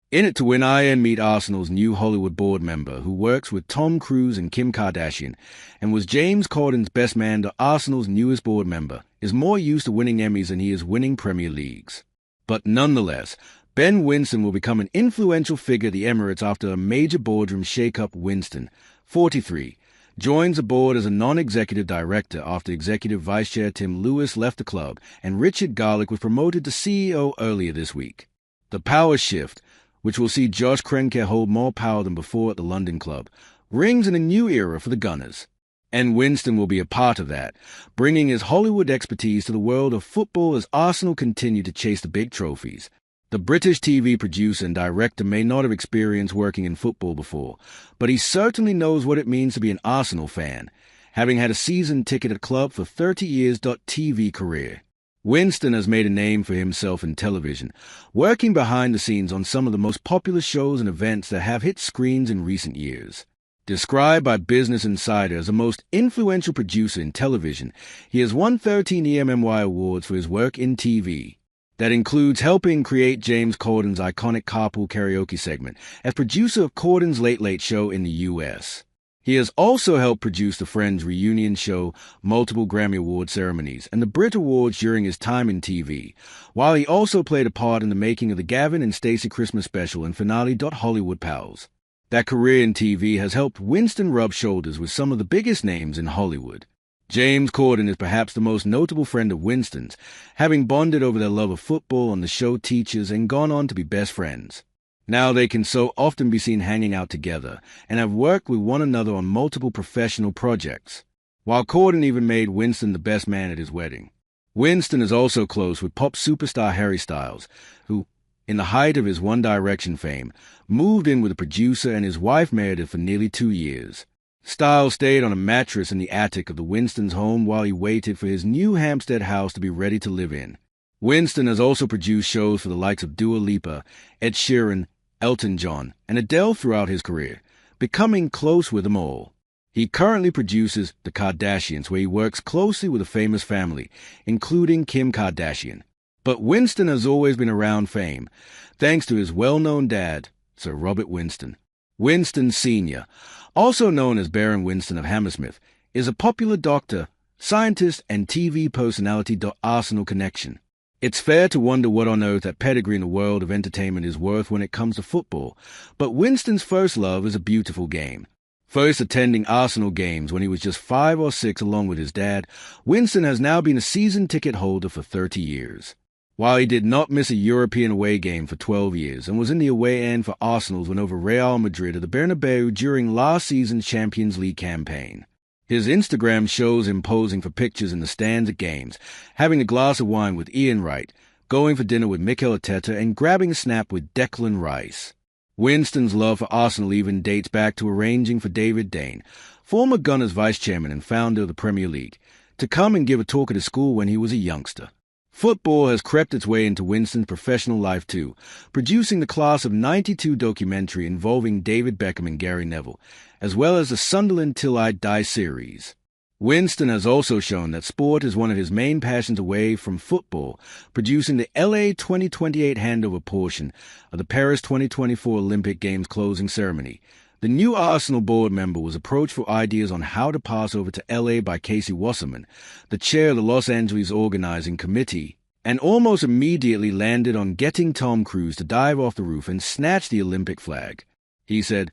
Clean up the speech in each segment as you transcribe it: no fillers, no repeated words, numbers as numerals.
In it to win, IN meet Arsenal's new Hollywood board member who works with Tom Cruise and Kim Kardashian and was James Corden's best man to Arsenal's newest board member, is more used to winning Emmys than he is winning Premier Leagues. But nonetheless, Ben Winston will become an influential figure at the Emirates after a major boardroom shake-up. Winston, 43, joins the board as a non-executive director after executive vice chair Tim Lewis left the club and Richard Garlick was promoted to CEO earlier this week. The power shift, which will see Josh Kroenke hold more power than before at the London club, rings in a new era for the Gunners. And Winston will be a part of that, bringing his Hollywood expertise to the world of football as Arsenal continue to chase the big trophies. The British TV producer and director may not have experience working in football before, but he certainly knows what it means to be an Arsenal fan, having had a season ticket at club for 30 years. TV career. Winston has made a name for himself in television, working behind the scenes on some of the most popular shows and events that have hit screens in recent years. Described by Business Insider as the most influential producer in television, he has won 13 EMMY awards for his work in TV. That includes helping create James Corden's iconic carpool karaoke segment as producer of Corden's Late Late Show in the U.S. He has also helped produce the Friends reunion show, multiple Grammy Award ceremonies, and the Brit Awards during his time in TV, while he also played a part in the making of the Gavin and Stacey Christmas special and finale. Hollywood Pals. That career in TV has helped Winston rub shoulders with some of the biggest names in Hollywood. James Corden is perhaps the most notable friend of Winston's, having bonded over their love of football on the show Teachers and gone on to be best friends. Now they can so often be seen hanging out together and have worked with one another on multiple professional projects, while Corden even made Winston the best man at his wedding. Winston is also close with pop superstar Harry Styles, who, in the height of his One Direction fame, moved in with a producer and his wife Meredith for nearly 2 years. Styles stayed on a mattress in the attic of the Winston's home while he waited for his new Hampstead house to be ready to live in. Winston has also produced shows for the likes of Dua Lipa, Ed Sheeran, Elton John, and Adele throughout his career, becoming close with them all. He currently produces The Kardashians, where he works closely with a famous family, including Kim Kardashian. But Winston has always been around fame, thanks to his well-known dad, Sir Robert Winston. Winston Sr., also known as Baron Winston of Hammersmith, is a popular doctor, scientist, and TV personality. Arsenal connection. It's fair to wonder what on earth that pedigree in the world of entertainment is worth when it comes to football, but Winston's first love is a beautiful game. First attending Arsenal games when he was just 5 or 6 along with his dad, Winston has now been a season ticket holder for 30 years. While he did not miss a European away game for 12 years and was in the away end for Arsenal's win over Real Madrid at the Bernabeu during last season's Champions League campaign. His Instagram shows him posing for pictures in the stands at games, having a glass of wine with Ian Wright, going for dinner with Mikel Arteta, and grabbing a snap with Declan Rice. Winston's love for Arsenal even dates back to arranging for David Dane, former Gunners vice chairman and founder of the Premier League, to come and give a talk at his school when he was a youngster. Football has crept its way into Winston's professional life too, producing the Class of '92 documentary involving David Beckham and Gary Neville, as well as the Sunderland Till I Die series. Winston has also shown that sport is one of his main passions away from football, producing the LA 2028 handover portion of the Paris 2024 Olympic Games closing ceremony. The new Arsenal board member was approached for ideas on how to pass over to LA by Casey Wasserman, the chair of the Los Angeles organizing committee, and almost immediately landed on getting Tom Cruise to dive off the roof and snatch the Olympic flag. He said,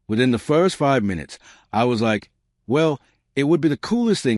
"Within the first 5 minutes, I was like, well, it would be the coolest thing